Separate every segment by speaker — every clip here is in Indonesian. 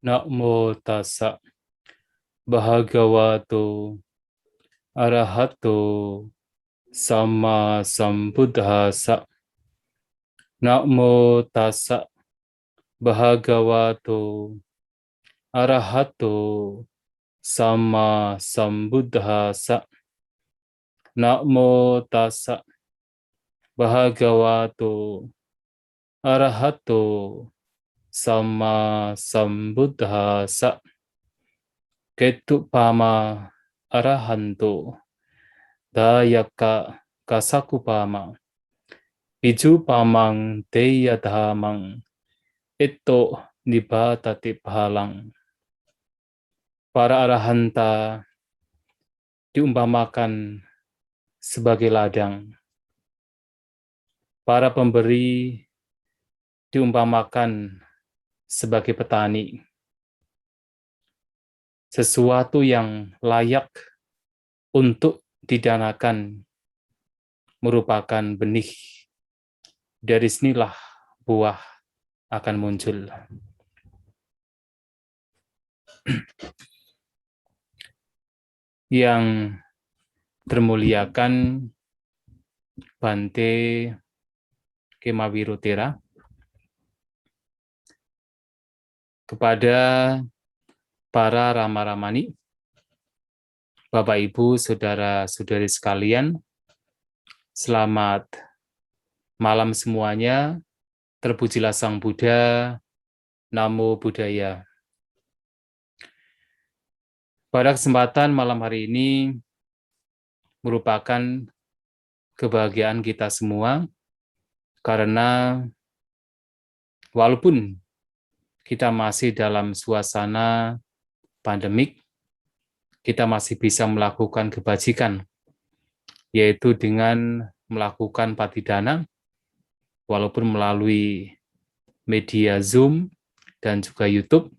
Speaker 1: Namo tassa bhagavato arahato sama sambuddhassa. Namo tassa bhagavato arahato sama sambuddhassa. Namo tassa bhagavato arahato sama sambuddhassa. Ketupama arahanto dayaka kasakupama pamang teyadhamang ito nibatati pahalang. Para arahanta diumpamakan sebagai ladang. Para pemberi diumpamakan sebagai petani. Sesuatu yang layak untuk didanakan merupakan benih. Dari sinilah buah akan muncul. Yang termuliakan Bante Kemawirutera, kepada para Rama-Ramani, Bapak Ibu, Saudara-saudari sekalian, selamat malam semuanya. Terpujilah Sang Buddha, Namo Buddhaya. Pada kesempatan malam hari ini merupakan kebahagiaan kita semua, karena walaupun kita masih dalam suasana pandemik, kita masih bisa melakukan kebajikan, yaitu dengan melakukan patidana, walaupun melalui media Zoom dan juga YouTube,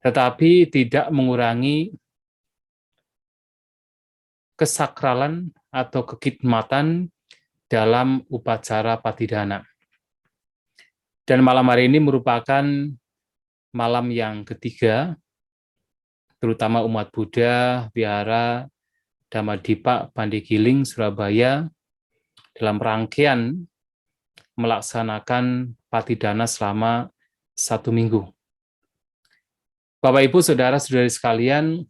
Speaker 1: tetapi tidak mengurangi kesakralan atau kekhidmatan dalam upacara patidana. Dan malam hari ini merupakan malam yang ketiga, terutama umat Buddha Wihara Dhammadipaka Pandegiling Surabaya dalam rangkaian melaksanakan patidana selama 1 minggu. Bapak Ibu Saudara-saudari sekalian,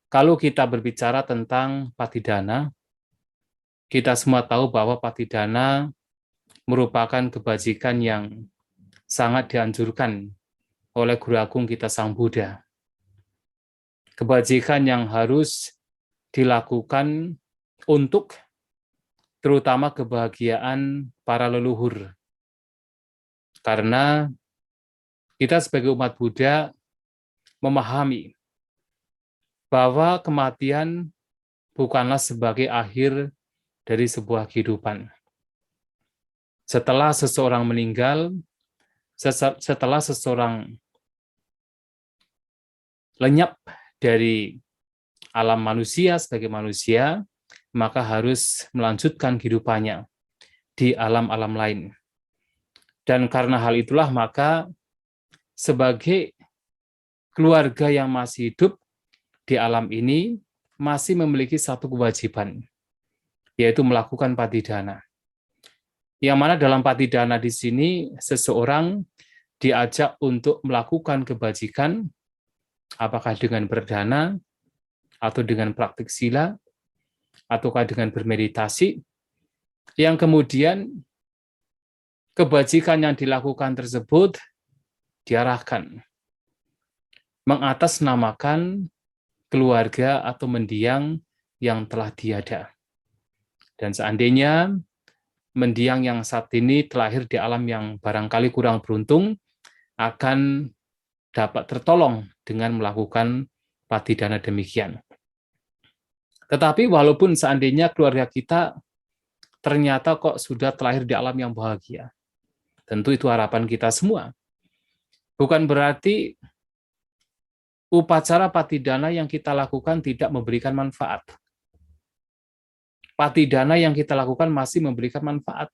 Speaker 1: kalau kita berbicara tentang patidana, kita semua tahu bahwa patidana merupakan kebajikan yang sangat dianjurkan oleh Guru Agung kita Sang Buddha. Kebajikan yang harus dilakukan untuk terutama kebahagiaan para leluhur. Karena kita sebagai umat Buddha memahami bahwa kematian bukanlah sebagai akhir dari sebuah kehidupan. Setelah seseorang meninggal, setelah seseorang lenyap dari alam manusia sebagai manusia, maka harus melanjutkan kehidupannya di alam-alam lain. Dan karena hal itulah, maka sebagai keluarga yang masih hidup di alam ini masih memiliki satu kewajiban, yaitu melakukan patidana. Yang mana dalam patidana di sini seseorang diajak untuk melakukan kebajikan, apakah dengan berdana, atau dengan praktik sila, ataukah dengan bermeditasi, yang kemudian kebajikan yang dilakukan tersebut diarahkan mengatasnamakan keluarga atau mendiang yang telah tiada. Dan seandainya mendiang yang saat ini terlahir di alam yang barangkali kurang beruntung, akan dapat tertolong dengan melakukan patidana demikian. Tetapi walaupun seandainya keluarga kita ternyata kok sudah terlahir di alam yang bahagia, tentu itu harapan kita semua. Bukan berarti upacara patidana yang kita lakukan tidak memberikan manfaat. Patidana yang kita lakukan masih memberikan manfaat.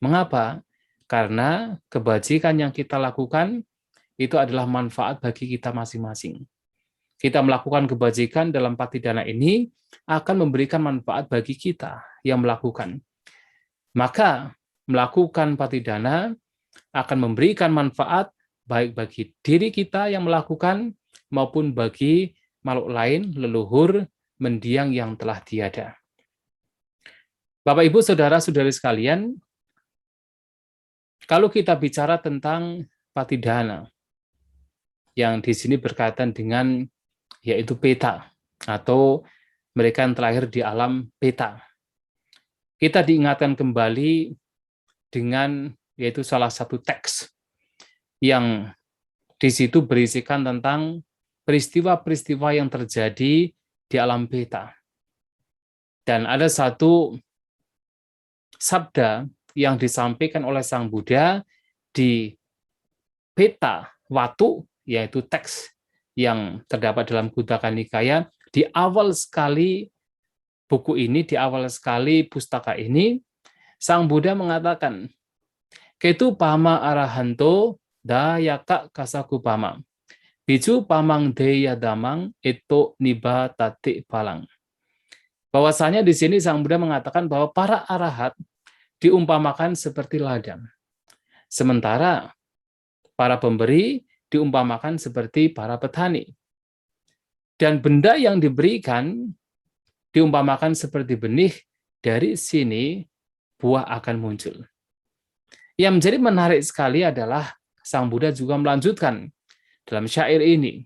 Speaker 1: Mengapa? Karena kebajikan yang kita lakukan itu adalah manfaat bagi kita masing-masing. Kita melakukan kebajikan dalam patidana ini akan memberikan manfaat bagi kita yang melakukan. Maka melakukan patidana akan memberikan manfaat baik bagi diri kita yang melakukan maupun bagi makhluk lain, leluhur, mendiang yang telah tiada. Bapak, Ibu, Saudara-saudari sekalian, kalau kita bicara tentang patidana, yang di sini berkaitan dengan yaitu peta, atau mereka yang terlahir di alam peta. Kita diingatkan kembali dengan yaitu salah satu teks yang di situ berisikan tentang peristiwa-peristiwa yang terjadi di alam peta. Dan ada satu sabda yang disampaikan oleh Sang Buddha di peta watu, yaitu teks yang terdapat dalam Kuttaka Nikaya. Di awal sekali buku ini, di awal sekali pustaka ini, Sang Buddha mengatakan, Ketu pama arahanto dayaka kasakupama. Biju pamang deya damang itu niba tati palang. Bahwasanya di sini Sang Buddha mengatakan bahwa para arahat diumpamakan seperti ladang. Sementara para pemberi diumpamakan seperti para petani. Dan benda yang diberikan diumpamakan seperti benih, dari sini buah akan muncul. Yang menjadi menarik sekali adalah Sang Buddha juga melanjutkan dalam syair ini,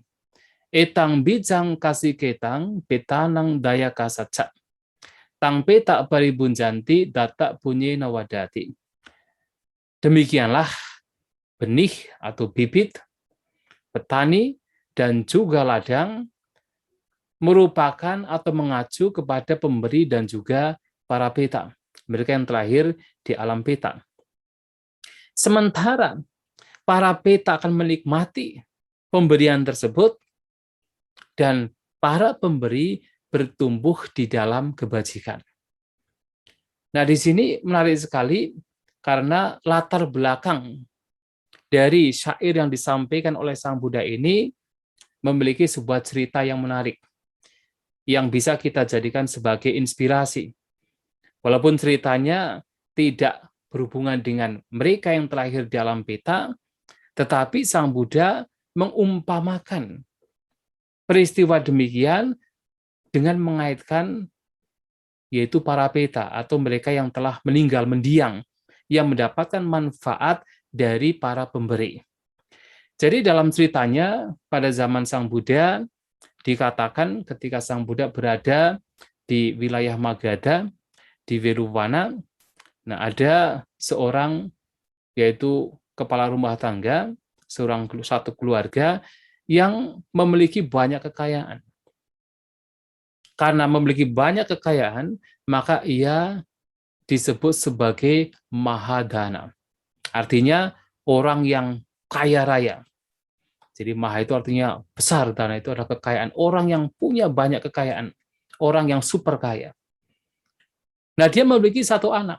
Speaker 1: Etang bijang kasih ketang, petanang daya kasaca. Tang petak paribunjanti, datak bunyi nawadati. Demikianlah benih atau bibit, petani, dan juga ladang merupakan atau mengacu kepada pemberi dan juga para peta. Mereka yang terlahir di alam peta. Sementara para peta akan menikmati pemberian tersebut dan para pemberi bertumbuh di dalam kebajikan. Nah, di sini menarik sekali karena latar belakang dari syair yang disampaikan oleh Sang Buddha ini memiliki sebuah cerita yang menarik yang bisa kita jadikan sebagai inspirasi. Walaupun ceritanya tidak berhubungan dengan mereka yang terlahir di alam peta, tetapi Sang Buddha mengumpamakan peristiwa demikian dengan mengaitkan yaitu para peta atau mereka yang telah meninggal mendiang yang mendapatkan manfaat dari para pemberi. Jadi dalam ceritanya pada zaman Sang Buddha dikatakan ketika Sang Buddha berada di wilayah Magadha di Veruwana, nah ada seorang yaitu kepala rumah tangga, satu keluarga yang memiliki banyak kekayaan. Karena memiliki banyak kekayaan, maka ia disebut sebagai Mahadana. Artinya orang yang kaya raya. Jadi Maha itu artinya besar, Dana itu adalah kekayaan. Orang yang punya banyak kekayaan. Orang yang super kaya. Nah, dia memiliki satu anak.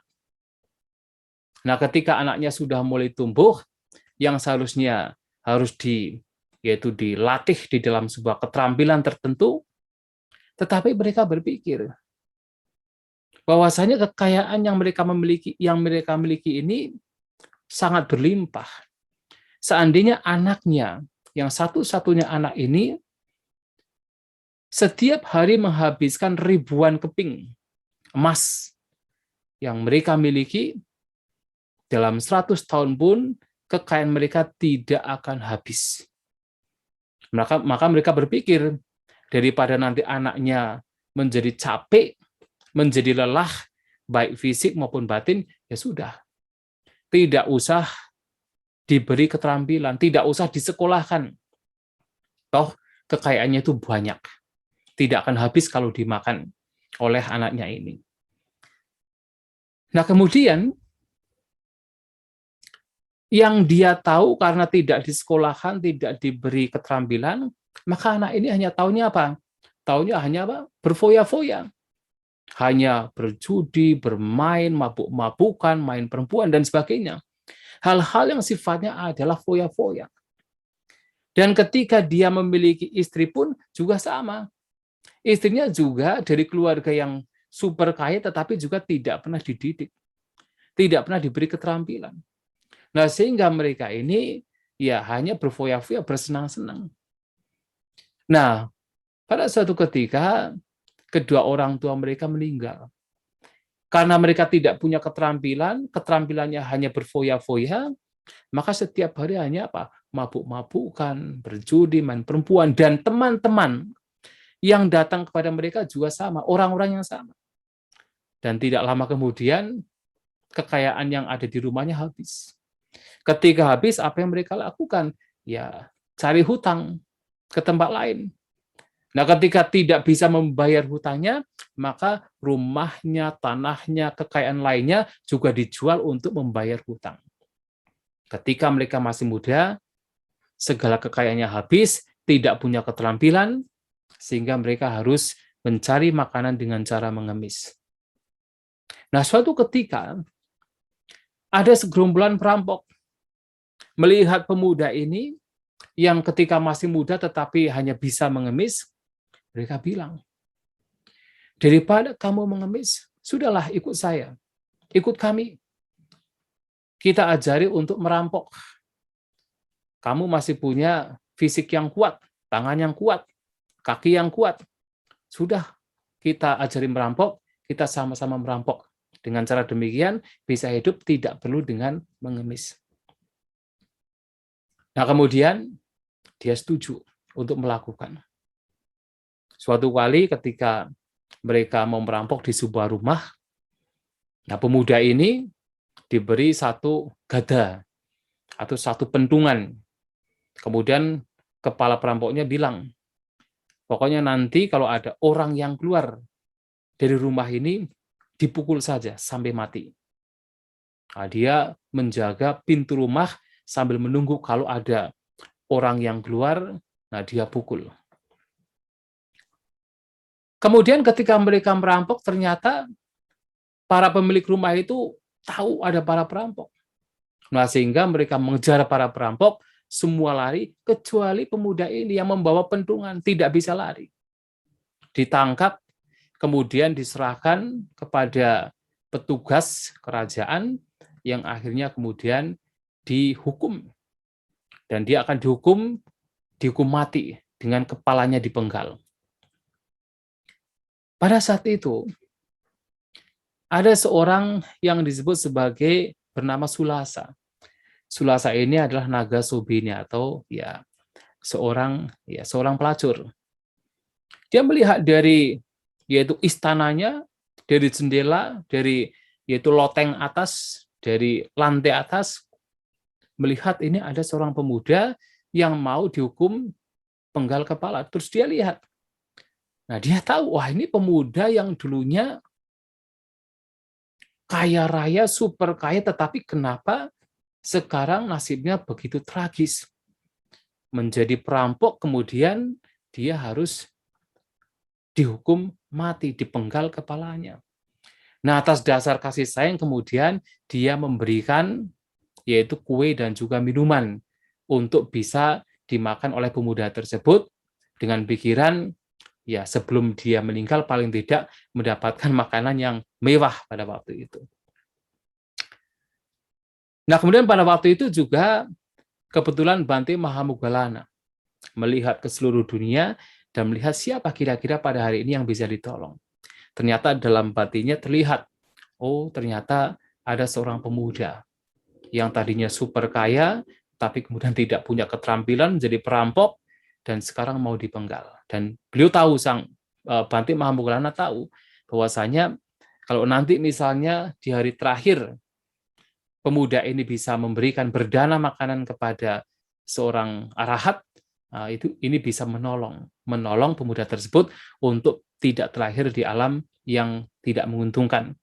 Speaker 1: Nah, ketika anaknya sudah mulai tumbuh, yang seharusnya harus yaitu dilatih di dalam sebuah keterampilan tertentu, tetapi mereka berpikir bahwasanya kekayaan yang mereka miliki ini sangat berlimpah. Seandainya anaknya, yang satu-satunya anak ini, setiap hari menghabiskan ribuan keping emas yang mereka miliki, dalam 100 tahun pun kekayaan mereka tidak akan habis. Maka mereka berpikir, daripada nanti anaknya menjadi capek, menjadi lelah, baik fisik maupun batin, ya sudah. Tidak usah diberi keterampilan, tidak usah disekolahkan. Toh kekayaannya itu banyak. Tidak akan habis kalau dimakan oleh anaknya ini. Nah, kemudian yang dia tahu karena tidak disekolahkan, tidak diberi keterampilan, maka anak ini hanya taunya apa? Taunya hanya apa? Berfoya-foya. Hanya berjudi, bermain, mabuk-mabukan, main perempuan, dan sebagainya. Hal-hal yang sifatnya adalah foya-foya. Dan ketika dia memiliki istri pun juga sama. Istrinya juga dari keluarga yang super kaya tetapi juga tidak pernah dididik, tidak pernah diberi keterampilan. Nah, sehingga mereka ini ya hanya berfoya-foya, bersenang-senang. Nah, pada suatu ketika kedua orang tua mereka meninggal. Karena mereka tidak punya keterampilan, keterampilannya hanya berfoya-foya, maka setiap hari hanya apa? Mabuk-mabukan, berjudi, main perempuan, dan teman-teman yang datang kepada mereka juga sama, orang-orang yang sama. Dan tidak lama kemudian, kekayaan yang ada di rumahnya habis. Ketika habis, apa yang mereka lakukan? Ya, cari hutang ke tempat lain. Nah, ketika tidak bisa membayar hutangnya, maka rumahnya, tanahnya, kekayaan lainnya juga dijual untuk membayar hutang. Ketika mereka masih muda, segala kekayaannya habis, tidak punya keterampilan, sehingga mereka harus mencari makanan dengan cara mengemis. Nah, suatu ketika ada segerombolan perampok melihat pemuda ini yang ketika masih muda tetapi hanya bisa mengemis, mereka bilang, daripada kamu mengemis, sudahlah ikut saya, ikut kami. Kita ajari untuk merampok. Kamu masih punya fisik yang kuat, tangan yang kuat, kaki yang kuat. Sudah, kita ajari merampok, kita sama-sama merampok. Dengan cara demikian, bisa hidup tidak perlu dengan mengemis. Nah, kemudian dia setuju untuk melakukan. Suatu kali ketika mereka mau merampok di sebuah rumah, nah pemuda ini diberi satu gada atau satu pentungan. Kemudian kepala perampoknya bilang, pokoknya nanti kalau ada orang yang keluar dari rumah ini, dipukul saja sampai mati. Nah, dia menjaga pintu rumah sambil menunggu kalau ada orang yang keluar, nah dia pukul. Kemudian ketika mereka merampok, ternyata para pemilik rumah itu tahu ada para perampok. Nah, sehingga mereka mengejar para perampok, semua lari, kecuali pemuda ini yang membawa pentungan, tidak bisa lari. Ditangkap, kemudian diserahkan kepada petugas kerajaan, yang akhirnya kemudian dihukum. Dan dia akan dihukum mati dengan kepalanya dipenggal. Pada saat itu, ada seorang yang disebut sebagai bernama Sulasa. Sulasa ini adalah naga Sobini atau seorang pelacur. Dia melihat dari yaitu istananya, dari jendela, dari yaitu loteng atas, dari lantai atas, melihat ini ada seorang pemuda yang mau dihukum penggal kepala. Terus dia lihat. Nah, dia tahu, wah ini pemuda yang dulunya kaya raya, super kaya, tetapi kenapa sekarang nasibnya begitu tragis? Menjadi perampok, kemudian dia harus dihukum mati, dipenggal kepalanya. Nah, atas dasar kasih sayang, kemudian dia memberikan yaitu kue dan juga minuman untuk bisa dimakan oleh pemuda tersebut dengan pikiran, ya sebelum dia meninggal paling tidak mendapatkan makanan yang mewah pada waktu itu. Nah, kemudian pada waktu itu juga kebetulan Bante Mahamoggallana melihat ke seluruh dunia dan melihat siapa kira-kira pada hari ini yang bisa ditolong. Ternyata dalam batinnya terlihat, oh ternyata ada seorang pemuda yang tadinya super kaya, tapi kemudian tidak punya keterampilan, menjadi perampok, dan sekarang mau dipenggal. Dan beliau tahu, Bante Mahamoggallana tahu, bahwasanya kalau nanti misalnya di hari terakhir, pemuda ini bisa memberikan berdana makanan kepada seorang arahat, ini bisa menolong pemuda tersebut untuk tidak terlahir di alam yang tidak menguntungkan.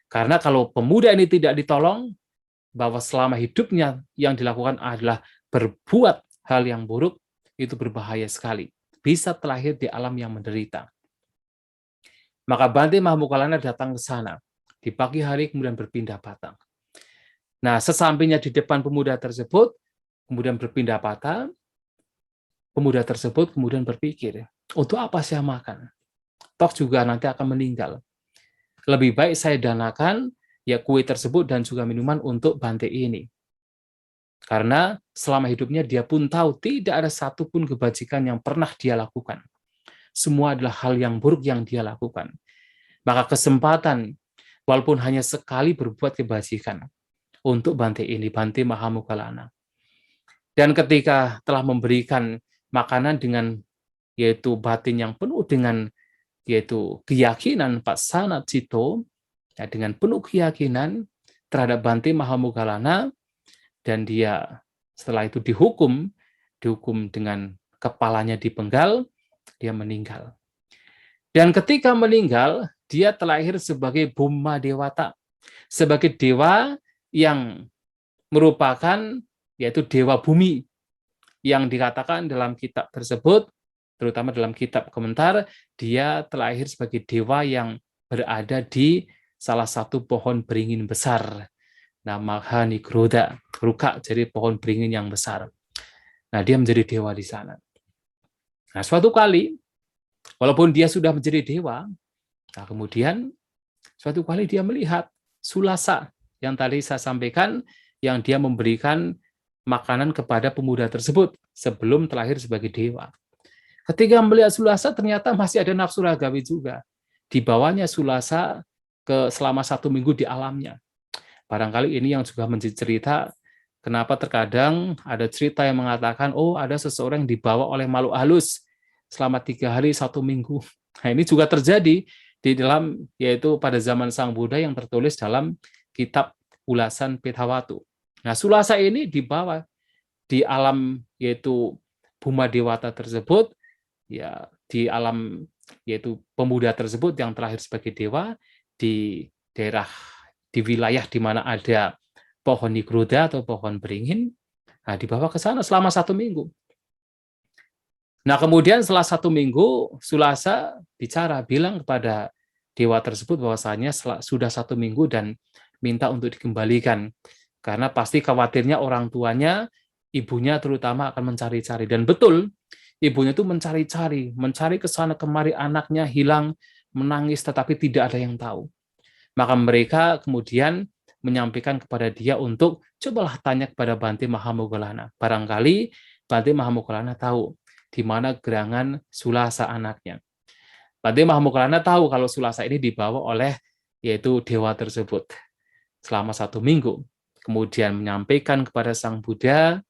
Speaker 1: Karena kalau pemuda ini tidak ditolong, bahwa selama hidupnya yang dilakukan adalah berbuat hal yang buruk, itu berbahaya sekali. Bisa terlahir di alam yang menderita. Maka Bante Mahamoggallana datang ke sana di pagi hari, kemudian berpindah patah. Nah, sesampainya di depan pemuda tersebut, kemudian berpindah patah, pemuda tersebut kemudian berpikir, untuk apa saya makan? Toh juga nanti akan meninggal. Lebih baik saya danakan ya kue tersebut dan juga minuman untuk Bante ini. Karena selama hidupnya dia pun tahu tidak ada satupun kebajikan yang pernah dia lakukan. Semua adalah hal yang buruk yang dia lakukan. Maka kesempatan, walaupun hanya sekali berbuat kebajikan untuk Bante ini, Bante Mahamoggallana. Dan ketika telah memberikan makanan dengan yaitu batin yang penuh dengan yaitu keyakinan Passana Cito, ya, dengan penuh keyakinan terhadap Bante Mahamoggallana, dan dia setelah itu dihukum dengan kepalanya dipenggal, dia meninggal. Dan ketika meninggal, dia terlahir sebagai Bhuma Dewata, sebagai dewa yang merupakan yaitu dewa bumi, yang dikatakan dalam kitab tersebut, terutama dalam kitab komentar, dia terlahir sebagai dewa yang berada di salah satu pohon beringin besar. Namaha Nigroda, ruka, jadi pohon beringin yang besar. Nah, dia menjadi dewa di sana. Nah, suatu kali, walaupun dia sudah menjadi dewa, nah kemudian suatu kali dia melihat Sulasa yang tadi saya sampaikan, yang dia memberikan makanan kepada pemuda tersebut sebelum terlahir sebagai dewa. Ketika melihat Sulasa, ternyata masih ada nafsu ragawi juga. Dibawanya Sulasa ke selama 1 minggu di alamnya. Barangkali ini yang juga menjadi cerita kenapa terkadang ada cerita yang mengatakan, oh ada seseorang yang dibawa oleh makhluk halus selama 3 hari 1 minggu. Nah ini juga terjadi di dalam, yaitu pada zaman Sang Buddha yang tertulis dalam kitab Ulasan Petawatu. Nah Sulasa ini dibawa di alam yaitu Bhuma Dewata tersebut, ya di alam yaitu pemuda tersebut yang terakhir sebagai dewa di daerah, di wilayah di mana ada pohon Nigroda atau pohon beringin, nah dibawa ke sana selama 1 minggu. Nah kemudian setelah 1 minggu, Sulasa bicara, bilang kepada dewa tersebut bahwasanya sudah 1 minggu dan minta untuk dikembalikan. Karena pasti khawatirnya orang tuanya, ibunya terutama akan mencari-cari. Dan betul, ibunya itu mencari ke sana kemari, anaknya hilang, menangis, tetapi tidak ada yang tahu. Maka mereka kemudian menyampaikan kepada dia untuk cobalah tanya kepada Bante Mahamoggallana. Barangkali Bante Mahamoggallana tahu di mana gerangan Sulasa anaknya. Bante Mahamoggallana tahu kalau Sulasa ini dibawa oleh yaitu dewa tersebut selama 1 minggu. Kemudian menyampaikan kepada Sang Buddha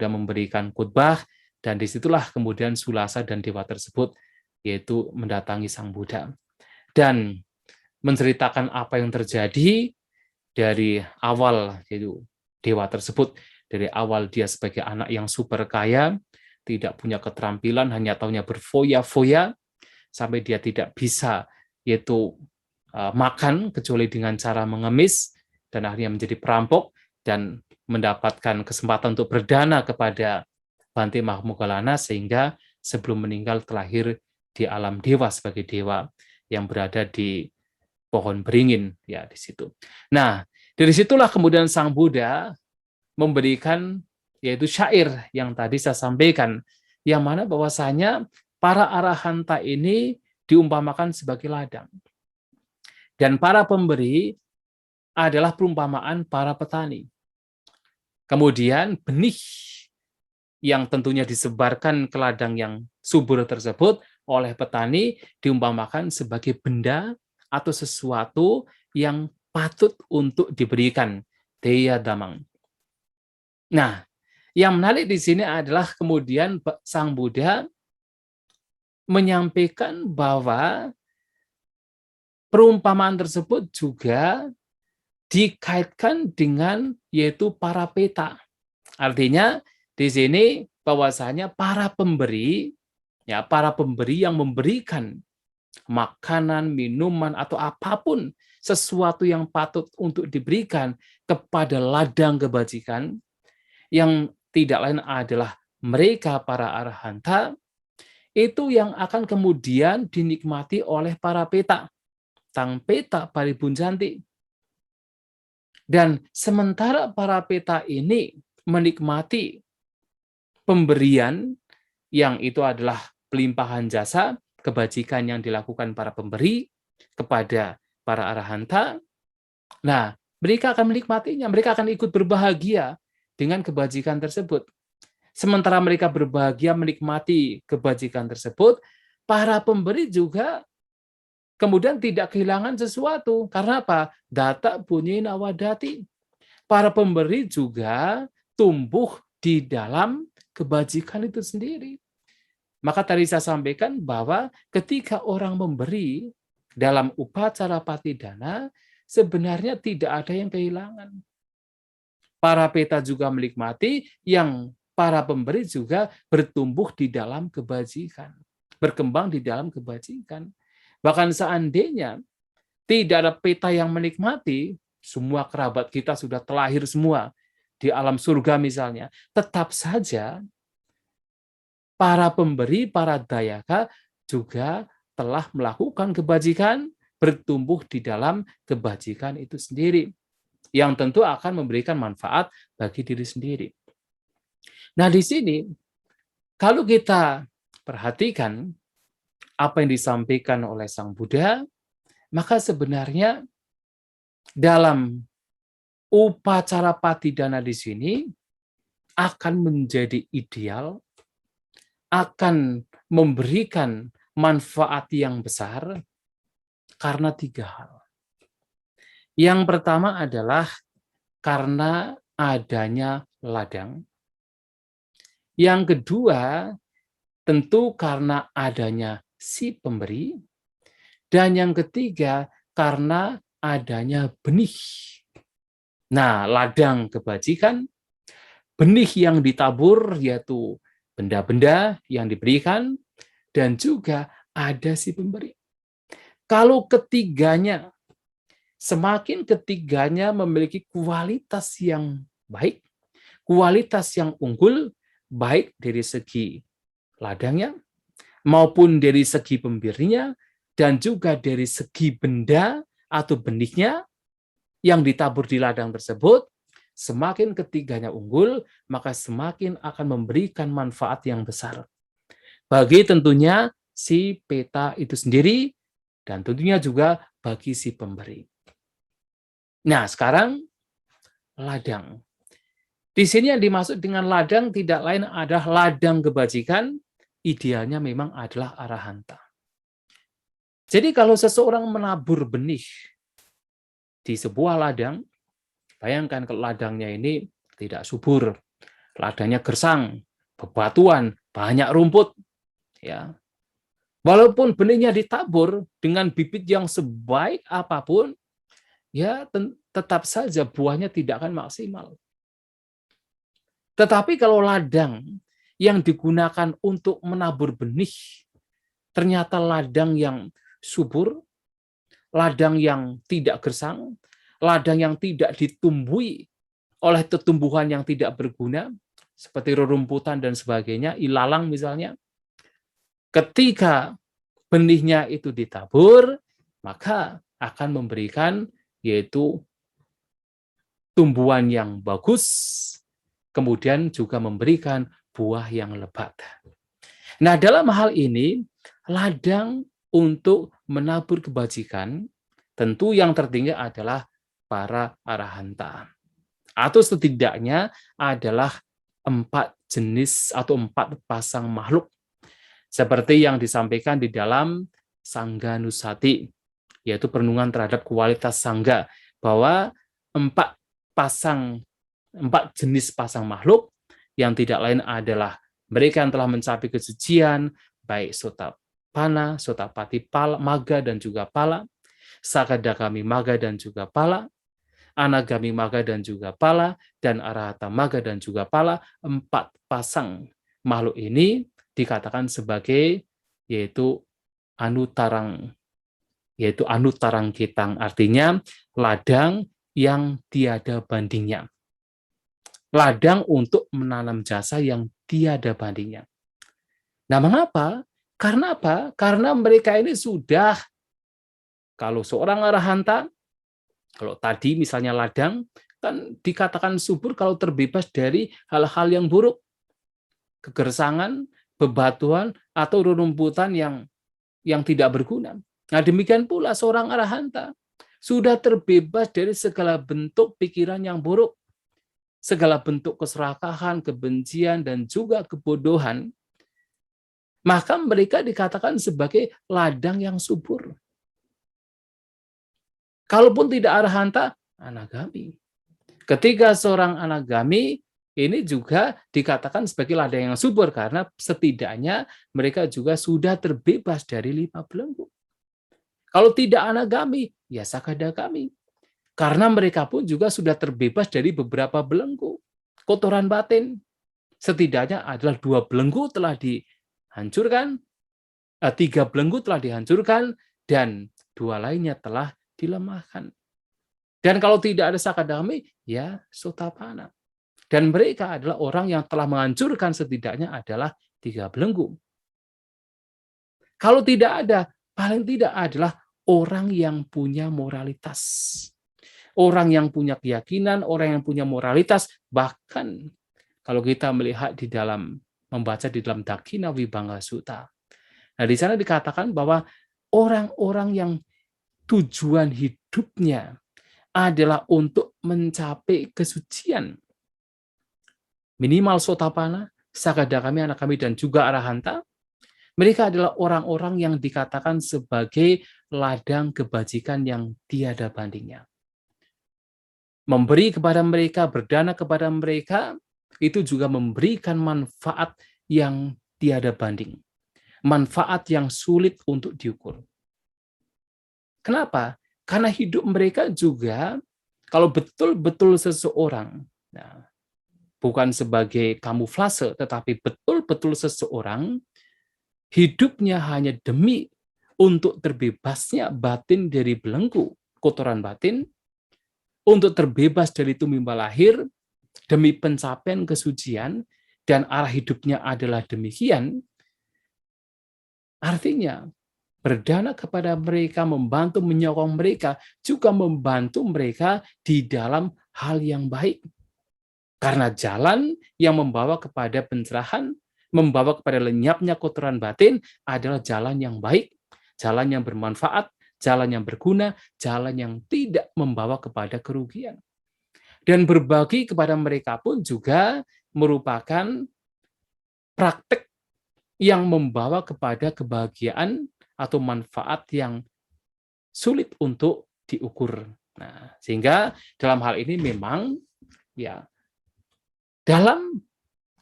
Speaker 1: memberikan khutbah, dan disitulah kemudian Sulasa dan dewa tersebut yaitu mendatangi Sang Buddha. Dan menceritakan apa yang terjadi dari awal, yaitu dewa tersebut, dari awal dia sebagai anak yang super kaya, tidak punya keterampilan, hanya taunya berfoya-foya, sampai dia tidak bisa yaitu makan kecuali dengan cara mengemis, dan akhirnya menjadi perampok dan mendapatkan kesempatan untuk berdana kepada Bante Mahamoggallana, sehingga sebelum meninggal terlahir di alam dewa sebagai dewa yang berada di pohon beringin ya di situ. Nah, dari situlah kemudian Sang Buddha memberikan yaitu syair yang tadi saya sampaikan, yang mana bahwasanya para arahanta ini diumpamakan sebagai ladang. Dan para pemberi adalah perumpamaan para petani. Kemudian benih yang tentunya disebarkan ke ladang yang subur tersebut oleh petani diumpamakan sebagai benda atau sesuatu yang patut untuk diberikan, deya damang. Nah, yang menarik di sini adalah kemudian Sang Buddha menyampaikan bahwa perumpamaan tersebut juga dikaitkan dengan yaitu para peta. Artinya di sini bahwasanya para pemberi yang memberikan makanan, minuman, atau apapun sesuatu yang patut untuk diberikan kepada ladang kebajikan, yang tidak lain adalah mereka para arahanta, itu yang akan kemudian dinikmati oleh para peta, tang peta paribunjanti. Dan sementara para peta ini menikmati pemberian yang itu adalah pelimpahan jasa, kebajikan yang dilakukan para pemberi kepada para arahanta. Nah, mereka akan menikmatinya, mereka akan ikut berbahagia dengan kebajikan tersebut. Sementara mereka berbahagia menikmati kebajikan tersebut, para pemberi juga kemudian tidak kehilangan sesuatu. Karena apa? Data bunyi nawadati. Para pemberi juga tumbuh di dalam kebajikan itu sendiri. Maka tadi saya sampaikan bahwa ketika orang memberi dalam upacara patidana, sebenarnya tidak ada yang kehilangan. Para peta juga menikmati, yang para pemberi juga bertumbuh di dalam kebajikan, berkembang di dalam kebajikan. Bahkan seandainya tidak ada peta yang menikmati, semua kerabat kita sudah terlahir semua di alam surga misalnya, tetap saja para pemberi, para dayaka juga telah melakukan kebajikan, bertumbuh di dalam kebajikan itu sendiri, yang tentu akan memberikan manfaat bagi diri sendiri. Nah, di sini kalau kita perhatikan apa yang disampaikan oleh Sang Buddha, maka sebenarnya dalam upacara patidana di sini akan menjadi ideal, akan memberikan manfaat yang besar karena 3 hal. Yang pertama adalah karena adanya ladang. Yang kedua, tentu karena adanya si pemberi. Dan yang ketiga, karena adanya benih. Nah, ladang kebajikan, benih yang ditabur, yaitu benda-benda yang diberikan, dan juga ada si pemberi. Kalau ketiganya, semakin ketiganya memiliki kualitas yang baik, kualitas yang unggul, baik dari segi ladangnya, maupun dari segi pemberinya, dan juga dari segi benda atau benihnya yang ditabur di ladang tersebut, semakin ketiganya unggul, maka semakin akan memberikan manfaat yang besar. Bagi tentunya si peta itu sendiri, dan tentunya juga bagi si pemberi. Nah, sekarang ladang. Di sini yang dimaksud dengan ladang tidak lain adalah ladang kebajikan, idealnya memang adalah arahanta. Jadi kalau seseorang menabur benih di sebuah ladang, bayangkan kalau ladangnya ini tidak subur, ladangnya gersang, bebatuan, banyak rumput, ya. Walaupun benihnya ditabur dengan bibit yang sebaik apapun, ya tetap saja buahnya tidak akan maksimal. Tetapi kalau ladang yang digunakan untuk menabur benih, ternyata ladang yang subur, ladang yang tidak gersang, ladang yang tidak ditumbuhi oleh tumbuhan yang tidak berguna, seperti rerumputan dan sebagainya, ilalang misalnya, ketika benihnya itu ditabur, maka akan memberikan yaitu tumbuhan yang bagus, kemudian juga memberikan buah yang lebat. Nah, dalam hal ini, ladang untuk menabur kebajikan, tentu yang tertinggi adalah para arahanta. Atau setidaknya adalah 4 jenis atau 4 pasang makhluk. Seperti yang disampaikan di dalam Sangga Nusati, yaitu perenungan terhadap kualitas sangga, bahwa 4 jenis pasang makhluk yang tidak lain adalah mereka yang telah mencapai kesucian, baik Sotapana, Sotapati Pala, Maga dan juga Pala, Sakadagami Maga dan juga Pala, Anagami Maga dan juga Pala, dan Arahata Maga dan juga Pala. 4 pasang makhluk ini dikatakan sebagai yaitu anutarang kitang, artinya ladang yang tiada bandingnya. Ladang untuk menanam jasa yang tiada bandingnya. Nah, mengapa? Karena apa? Karena mereka ini sudah, kalau seorang arahanta, Kalau tadi misalnya ladang, kan dikatakan subur kalau terbebas dari hal-hal yang buruk, kegersangan, bebatuan, atau rerumputan yang tidak berguna. Nah, demikian pula seorang arahanta sudah terbebas dari segala bentuk pikiran yang buruk, segala bentuk keserakahan, kebencian, dan juga kebodohan, maka mereka dikatakan sebagai ladang yang subur. Kalaupun tidak arahanta, anagami. Ketika seorang anagami, ini juga dikatakan sebagai ladang yang subur, karena setidaknya mereka juga sudah terbebas dari 5 belenggu. Kalau tidak anagami, ya sakadagami. Karena mereka pun juga sudah terbebas dari beberapa belenggu. Kotoran batin, setidaknya adalah 2 belenggu telah dihancurkan, 3 belenggu telah dihancurkan, dan 2 lainnya telah dilemahkan. Dan kalau tidak ada sakadagami, ya sotapana. Dan mereka adalah orang yang telah menghancurkan setidaknya adalah 3 belenggu. Kalau tidak ada, paling tidak adalah orang yang punya moralitas. Orang yang punya keyakinan, orang yang punya moralitas, bahkan kalau kita melihat di dalam, membaca di dalam Dakina Vibhanga Sutta. Nah, di sana dikatakan bahwa orang-orang yang tujuan hidupnya adalah untuk mencapai kesucian, minimal sotapana, sakadagami, anagami, dan juga arahanta, mereka adalah orang-orang yang dikatakan sebagai ladang kebajikan yang tiada bandingnya. Memberi kepada mereka, berdana kepada mereka, itu juga memberikan manfaat yang tiada banding. Manfaat yang sulit untuk diukur. Kenapa? Karena hidup mereka juga, kalau betul-betul seseorang, nah, bukan sebagai kamuflase, tetapi betul-betul seseorang, hidupnya hanya demi untuk terbebasnya batin dari belenggu, kotoran batin, untuk terbebas dari tumimba lahir, demi pencapaian kesucian, dan arah hidupnya adalah demikian, artinya berdana kepada mereka, membantu menyokong mereka, juga membantu mereka di dalam hal yang baik. Karena jalan yang membawa kepada pencerahan, membawa kepada lenyapnya kotoran batin adalah jalan yang baik, jalan yang bermanfaat, jalan yang berguna, jalan yang tidak membawa kepada kerugian. Dan berbagi kepada mereka pun juga merupakan praktek yang membawa kepada kebahagiaan atau manfaat yang sulit untuk diukur. Nah, sehingga dalam hal ini memang ya dalam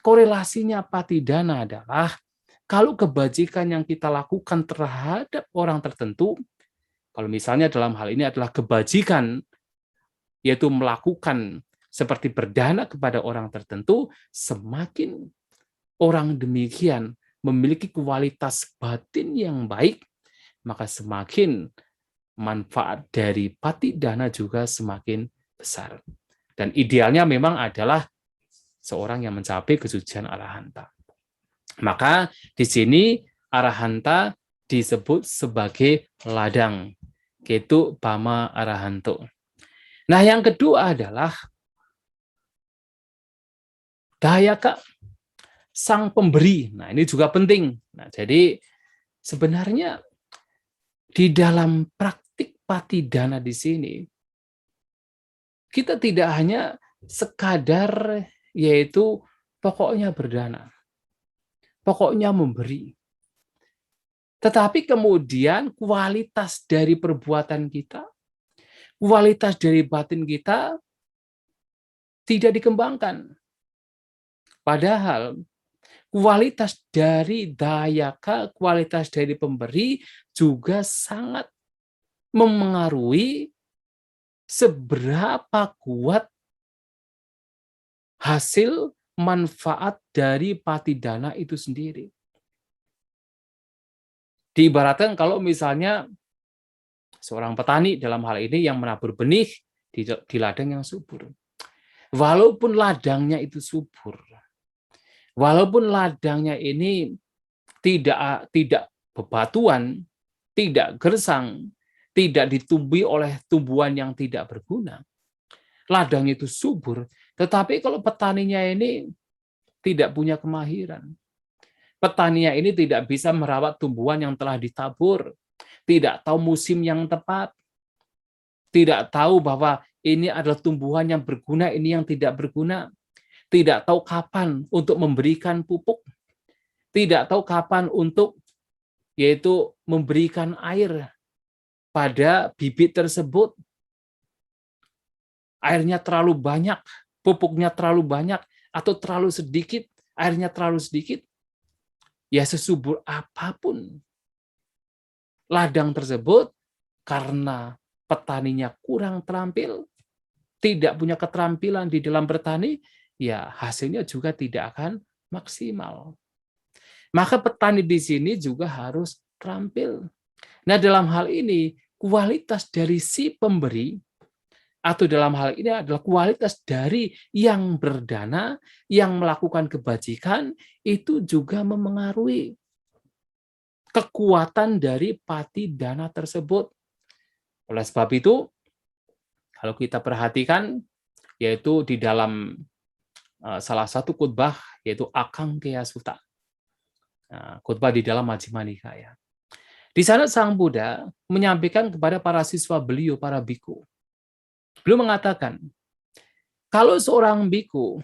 Speaker 1: korelasinya patidana adalah kalau kebajikan yang kita lakukan terhadap orang tertentu, kalau misalnya dalam hal ini adalah kebajikan, yaitu melakukan seperti berdana kepada orang tertentu, semakin orang demikian memiliki kualitas batin yang baik, maka semakin manfaat dari patidana juga semakin besar. Dan idealnya memang adalah seorang yang mencapai kesucian arahanta. Maka di sini arahanta disebut sebagai ladang, yaitu Bama Arahanto. Nah, yang kedua adalah Dayaka, sang pemberi. Nah, ini juga penting. Nah, jadi sebenarnya di dalam praktik patidana di sini, kita tidak hanya sekadar yaitu pokoknya berdana, pokoknya memberi. Tetapi kemudian kualitas dari perbuatan kita, kualitas dari batin kita tidak dikembangkan. Padahal kualitas dari dayaka, kualitas dari pemberi juga sangat memengaruhi seberapa kuat hasil manfaat dari patidana itu sendiri. Diibaratkan kalau misalnya seorang petani dalam hal ini yang menabur benih di ladang yang subur. Walaupun ladangnya itu subur, walaupun ladangnya ini tidak bebatuan, tidak gersang, tidak ditumbuhi oleh tumbuhan yang tidak berguna. Ladang itu subur, tetapi kalau petaninya ini tidak punya kemahiran, petaninya ini tidak bisa merawat tumbuhan yang telah ditabur, tidak tahu musim yang tepat, tidak tahu bahwa ini adalah tumbuhan yang berguna, ini yang tidak berguna, tidak tahu kapan untuk memberikan pupuk, tidak tahu kapan untuk yaitu memberikan air pada bibit tersebut. Airnya terlalu banyak, pupuknya terlalu banyak, atau terlalu sedikit, airnya terlalu sedikit. Ya sesubur apapun ladang tersebut, karena petaninya kurang terampil, tidak punya keterampilan di dalam bertani, ya hasilnya juga tidak akan maksimal. Maka petani di sini juga harus terampil. Nah, dalam hal ini, kualitas dari si pemberi, atau dalam hal ini adalah kualitas dari yang berdana, yang melakukan kebajikan, itu juga memengaruhi kekuatan dari pati dana tersebut. Oleh sebab itu, kalau kita perhatikan, yaitu di dalam salah satu khotbah, yaitu Akang Kea Suta. Khotbah di dalam Majjhima Nikaya. Di sana Sang Buddha menyampaikan kepada para siswa beliau, para biku. Beliau mengatakan, kalau seorang biku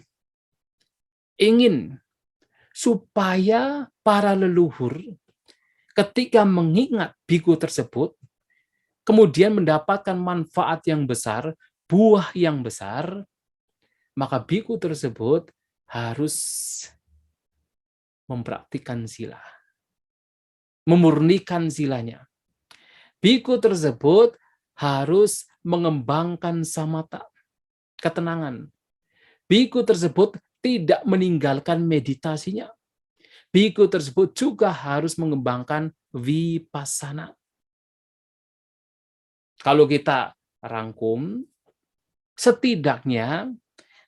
Speaker 1: ingin supaya para leluhur ketika mengingat biku tersebut, kemudian mendapatkan manfaat yang besar, buah yang besar, maka biku tersebut harus mempraktikkan sila, memurnikan silanya. Biku tersebut harus mengembangkan samatha, ketenangan. Biku tersebut tidak meninggalkan meditasinya. Biku tersebut juga harus mengembangkan vipassana. Kalau kita rangkum, setidaknya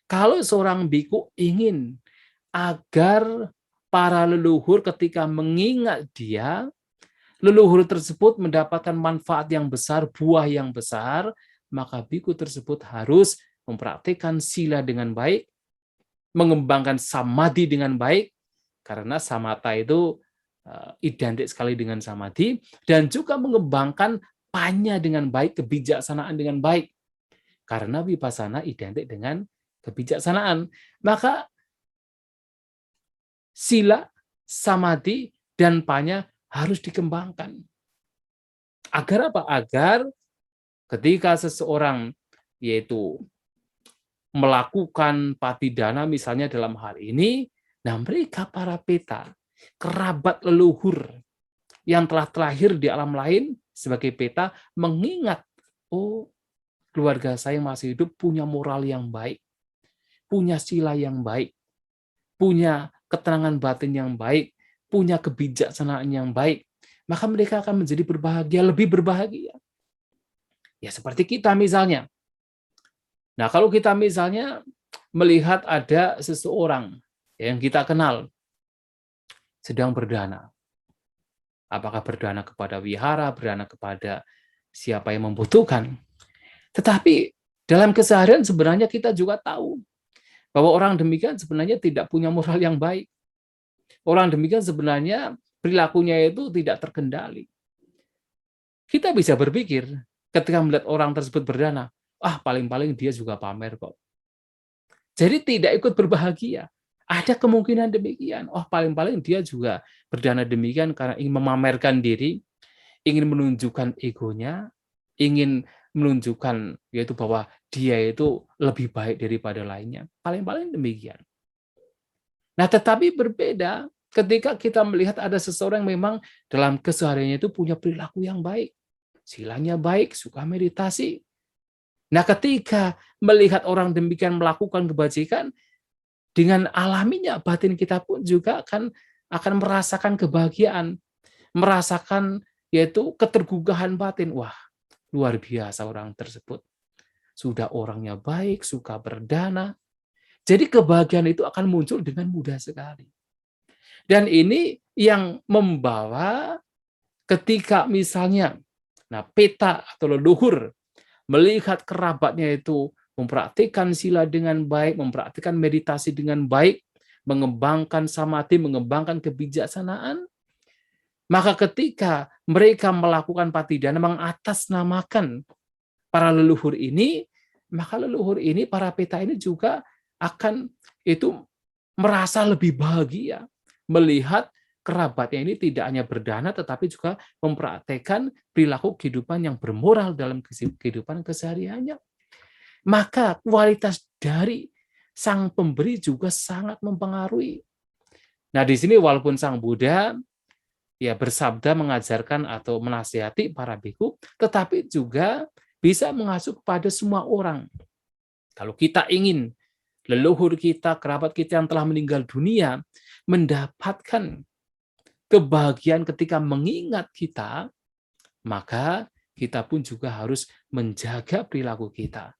Speaker 1: kalau seorang biku ingin agar para leluhur ketika mengingat dia, leluhur tersebut mendapatkan manfaat yang besar, buah yang besar, maka biku tersebut harus mempraktikkan sila dengan baik, mengembangkan samadhi dengan baik, karena samatha itu identik sekali dengan samadhi, dan juga mengembangkan panya dengan baik, kebijaksanaan dengan baik. Karena vipassana identik dengan kebijaksanaan. Maka sila, samadhi, dan panya harus dikembangkan. Agar apa? Agar ketika seseorang yaitu melakukan patidana misalnya dalam hal ini, nah mereka para peta, kerabat leluhur yang telah terlahir di alam lain sebagai peta mengingat, oh keluarga saya yang masih hidup punya moral yang baik, punya sila yang baik, punya keterangan batin yang baik, punya kebijaksanaan yang baik, maka mereka akan menjadi berbahagia, lebih berbahagia. Ya seperti kita misalnya. Nah kalau kita misalnya melihat ada seseorang yang kita kenal sedang berdana, apakah berdana kepada wihara, berdana kepada siapa yang membutuhkan. Tetapi dalam keseharian sebenarnya kita juga tahu bahwa orang demikian sebenarnya tidak punya moral yang baik. Orang demikian sebenarnya perilakunya itu tidak terkendali. Kita bisa berpikir ketika melihat orang tersebut berdana, paling-paling dia juga pamer kok. Jadi tidak ikut berbahagia. Ada kemungkinan demikian. Paling-paling dia juga berdana demikian karena ingin memamerkan diri, ingin menunjukkan egonya, ingin menunjukkan yaitu bahwa dia itu lebih baik daripada lainnya. Paling-paling demikian. Nah, tetapi berbeda ketika kita melihat ada seseorang yang memang dalam kesehariannya itu punya perilaku yang baik. Silanya baik, suka meditasi. Nah, ketika melihat orang demikian melakukan kebajikan, dengan alaminya batin kita pun juga akan merasakan kebahagiaan, merasakan yaitu ketergugahan batin. Wah, luar biasa orang tersebut. Sudah orangnya baik, suka berdana. Jadi kebahagiaan itu akan muncul dengan mudah sekali. Dan ini yang membawa ketika misalnya Nah, peta atau leluhur melihat kerabatnya itu mempraktikkan sila dengan baik, mempraktikkan meditasi dengan baik, mengembangkan samadhi, mengembangkan kebijaksanaan, maka ketika mereka melakukan patidana mengatasnamakan para leluhur ini, maka leluhur ini, para peta ini juga akan itu merasa lebih bahagia melihat kerabatnya ini tidak hanya berdana tetapi juga mempraktekkan perilaku kehidupan yang bermoral dalam kehidupan kesehariannya. Maka kualitas dari sang pemberi juga sangat mempengaruhi. Nah, di sini walaupun sang Buddha ya bersabda mengajarkan atau menasihati para biku, tetapi juga bisa mengasuh kepada semua orang. Kalau kita ingin leluhur kita, kerabat kita yang telah meninggal dunia mendapatkan kebahagiaan ketika mengingat kita, maka kita pun juga harus menjaga perilaku kita.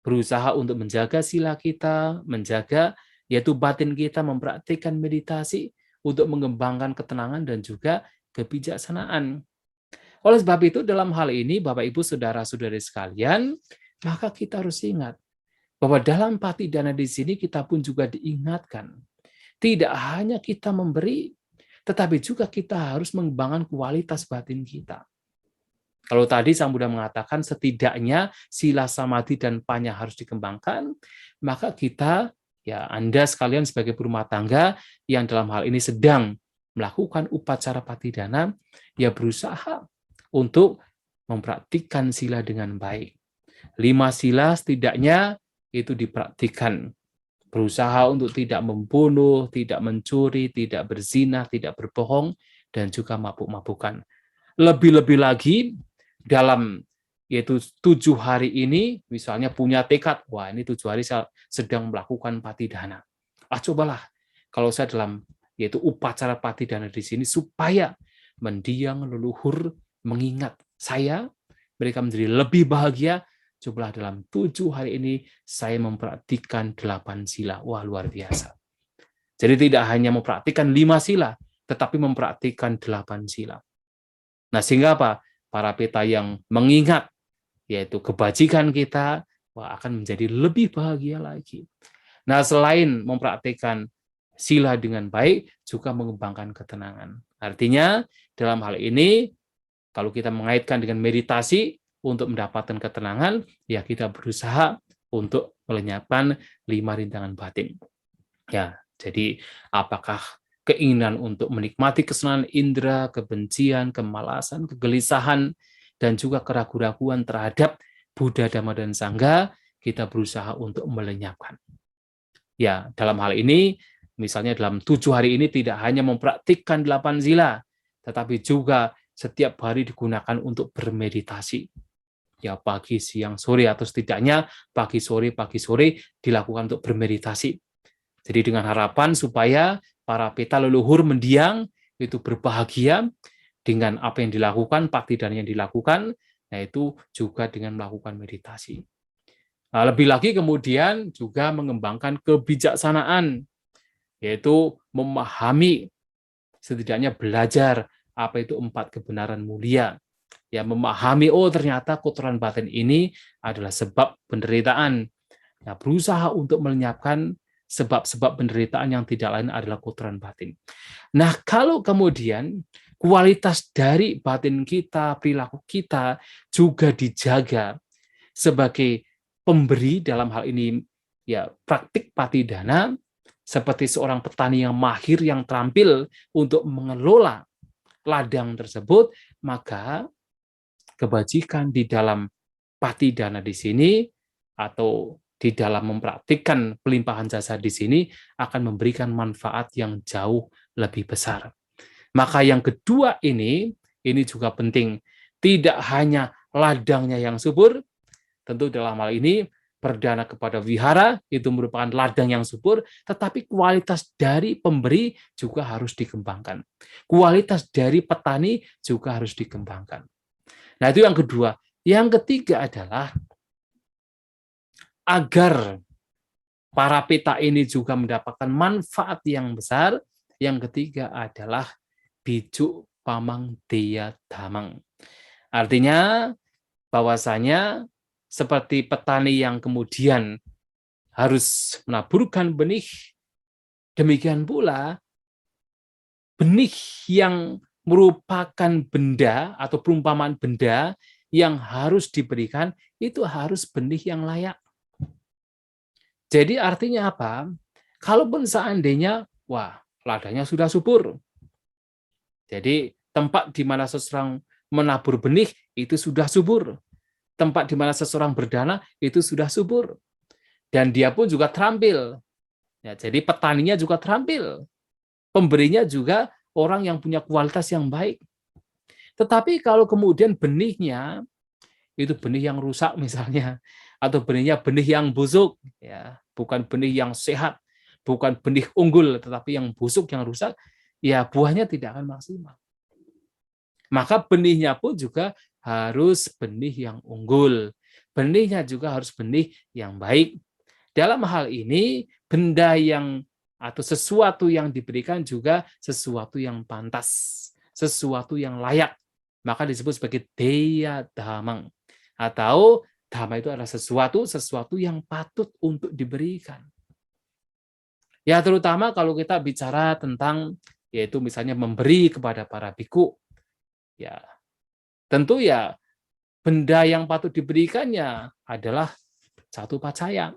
Speaker 1: Berusaha untuk menjaga sila kita, menjaga yaitu batin kita, mempraktikkan meditasi untuk mengembangkan ketenangan dan juga kebijaksanaan. Oleh sebab itu, dalam hal ini, Bapak, Ibu, Saudara-saudari sekalian, maka kita harus ingat bahwa dalam patidana di sini kita pun juga diingatkan. Tidak hanya kita memberi, tetapi juga kita harus mengembangkan kualitas batin kita. Kalau tadi Sang Buddha mengatakan setidaknya sila samadhi dan panya harus dikembangkan, maka kita, ya Anda sekalian sebagai berumah tangga yang dalam hal ini sedang melakukan upacara patidana, ya berusaha untuk mempraktikkan sila dengan baik. 5 sila setidaknya itu dipraktikkan. Berusaha untuk tidak membunuh, tidak mencuri, tidak berzina, tidak berbohong, dan juga mabuk-mabukan. Lebih-lebih lagi, dalam yaitu 7 hari ini, misalnya punya tekad, wah ini 7 hari saya sedang melakukan patidana. Cobalah, kalau saya dalam yaitu upacara patidana di sini, supaya mendiang leluhur mengingat saya, mereka menjadi lebih bahagia, cobalah dalam 7 hari ini saya mempraktikkan 8 sila. Wah, luar biasa. Jadi tidak hanya mempraktikkan 5 sila, tetapi mempraktikkan 8 sila. Nah, sehingga apa? Para peta yang mengingat, yaitu kebajikan kita, wah, akan menjadi lebih bahagia lagi. Nah, selain mempraktikkan sila dengan baik, juga mengembangkan ketenangan. Artinya, dalam hal ini, kalau kita mengaitkan dengan meditasi untuk mendapatkan ketenangan, ya kita berusaha untuk melenyapkan 5 rintangan batin. Ya, jadi apakah keinginan untuk menikmati kesenangan indera, kebencian, kemalasan, kegelisahan, dan juga keraguan-raguan terhadap Buddha, Dhamma, dan Sangha, kita berusaha untuk melenyapkan. Ya, dalam hal ini, misalnya dalam 7 hari ini tidak hanya mempraktikkan 8 sila, tetapi juga setiap hari digunakan untuk bermeditasi. Ya, pagi, siang, sore, atau setidaknya pagi, sore dilakukan untuk bermeditasi. Jadi dengan harapan supaya para peta leluhur mendiang itu berbahagia dengan apa yang dilakukan, patidana yang dilakukan, yaitu juga dengan melakukan meditasi. Nah, lebih lagi kemudian juga mengembangkan kebijaksanaan, yaitu memahami, setidaknya belajar apa itu 4 kebenaran mulia. Ya, memahami, oh ternyata kotoran batin ini adalah sebab penderitaan. Nah, berusaha untuk melenyapkan sebab-sebab penderitaan yang tidak lain adalah kotoran batin. Nah, kalau kemudian kualitas dari batin kita, perilaku kita juga dijaga sebagai pemberi, dalam hal ini ya praktik patidana, seperti seorang petani yang mahir, yang terampil untuk mengelola ladang tersebut, maka kebajikan di dalam patidana di sini atau di dalam mempraktikkan pelimpahan jasa di sini akan memberikan manfaat yang jauh lebih besar. Maka yang kedua ini juga penting. Tidak hanya ladangnya yang subur, tentu dalam hal ini perdana kepada wihara itu merupakan ladang yang subur, tetapi kualitas dari pemberi juga harus dikembangkan. Kualitas dari petani juga harus dikembangkan. Nah, itu yang kedua. Yang ketiga adalah agar para peta ini juga mendapatkan manfaat yang besar, yang ketiga adalah bijuk pamang deya damang. Artinya bahwasanya seperti petani yang kemudian harus menaburkan benih, demikian pula benih yang merupakan benda atau perumpamaan benda yang harus diberikan itu harus benih yang layak. Jadi artinya apa? Kalaupun seandainya, wah, ladangnya sudah subur. Jadi tempat di mana seseorang menabur benih itu sudah subur. Tempat di mana seseorang berdana itu sudah subur. Dan dia pun juga terampil. Ya, jadi petaninya juga terampil. Pemberinya juga orang yang punya kualitas yang baik. Tetapi kalau kemudian benihnya itu benih yang rusak misalnya, atau benihnya benih yang busuk, ya, bukan benih yang sehat, bukan benih unggul, tetapi yang busuk, yang rusak, ya buahnya tidak akan maksimal. Maka benihnya pun juga harus benih yang unggul. Benihnya juga harus benih yang baik. Dalam hal ini, benda yang atau sesuatu yang diberikan juga sesuatu yang pantas, sesuatu yang layak. Maka disebut sebagai deya damang. Atau dhamma itu adalah sesuatu yang patut untuk diberikan. Ya terutama kalau kita bicara tentang yaitu misalnya memberi kepada para biku. Ya, tentu ya benda yang patut diberikannya adalah satu pacaya.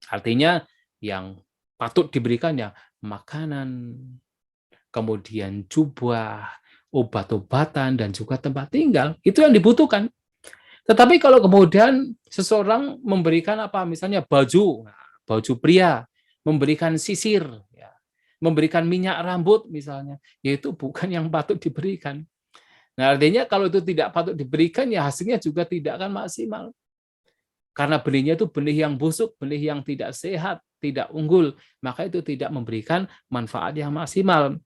Speaker 1: Artinya yang patut diberikannya makanan, kemudian jubah, obat-obatan, dan juga tempat tinggal. Itu yang dibutuhkan. Tetapi kalau kemudian seseorang memberikan apa, misalnya baju, baju pria, memberikan sisir, ya, memberikan minyak rambut misalnya, yaitu bukan yang patut diberikan. Nah, artinya kalau itu tidak patut diberikan, ya hasilnya juga tidak akan maksimal. Karena benihnya itu benih yang busuk, benih yang tidak sehat, tidak unggul, maka itu tidak memberikan manfaat yang maksimal.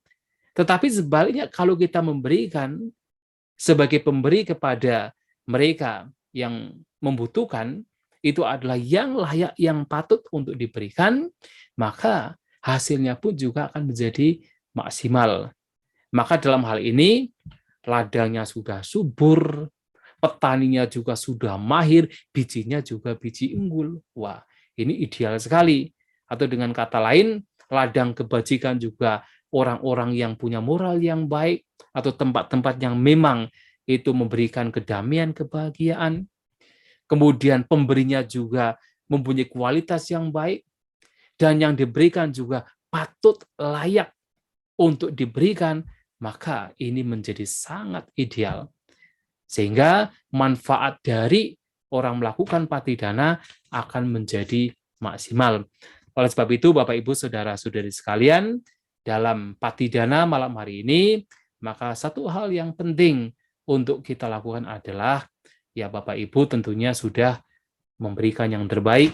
Speaker 1: Tetapi sebaliknya, kalau kita memberikan sebagai pemberi kepada mereka yang membutuhkan, itu adalah yang layak, yang patut untuk diberikan, maka hasilnya pun juga akan menjadi maksimal. Maka dalam hal ini, ladangnya sudah subur, petaninya juga sudah mahir, bijinya juga biji unggul. Wah, ini ideal sekali. Atau dengan kata lain, ladang kebajikan juga orang-orang yang punya moral yang baik, atau tempat-tempat yang memang itu memberikan kedamaian, kebahagiaan. Kemudian pemberinya juga mempunyai kualitas yang baik, dan yang diberikan juga patut layak untuk diberikan, maka ini menjadi sangat ideal. Sehingga manfaat dari orang melakukan patidana akan menjadi maksimal. Oleh sebab itu, Bapak Ibu Saudara-saudari sekalian, dalam patidana malam hari ini, maka satu hal yang penting untuk kita lakukan adalah, ya Bapak Ibu tentunya sudah memberikan yang terbaik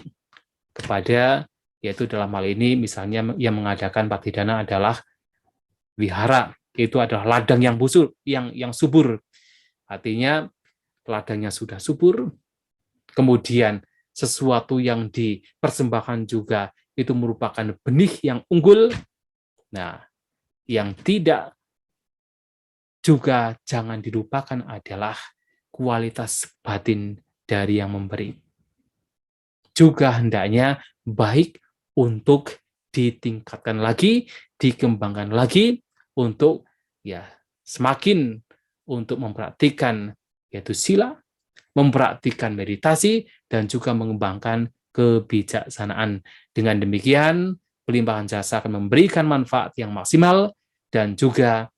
Speaker 1: kepada, yaitu dalam hal ini misalnya yang mengadakan patidana adalah wihara, itu adalah ladang yang busuk, yang subur. Artinya ladangnya sudah subur, kemudian sesuatu yang dipersembahkan juga itu merupakan benih yang unggul. Nah, yang tidak juga jangan dilupakan adalah kualitas batin dari yang memberi. Juga hendaknya baik untuk ditingkatkan lagi, dikembangkan lagi untuk ya semakin untuk mempraktikkan yaitu sila, mempraktikkan meditasi, dan juga mengembangkan kebijaksanaan. Dengan demikian, pelimpahan jasa akan memberikan manfaat yang maksimal dan juga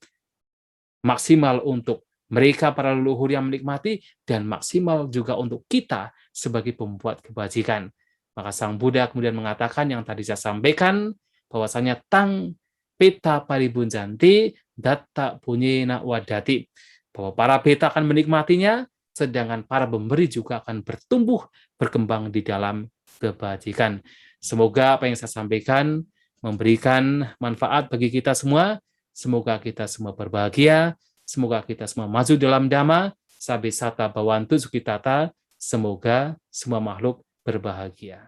Speaker 1: maksimal untuk mereka para leluhur yang menikmati, dan maksimal juga untuk kita sebagai pembuat kebajikan. Maka Sang Buddha kemudian mengatakan yang tadi saya sampaikan, bahwasanya tang peta paribunjanti datta punyena wadati, bahwa para beta akan menikmatinya, sedangkan para pemberi juga akan bertumbuh, berkembang di dalam kebajikan. Semoga apa yang saya sampaikan memberikan manfaat bagi kita semua. Semoga kita semua berbahagia, semoga kita semua maju dalam Dhamma, Sabbe Satta Bhavantu Sukhitata, semoga semua makhluk berbahagia.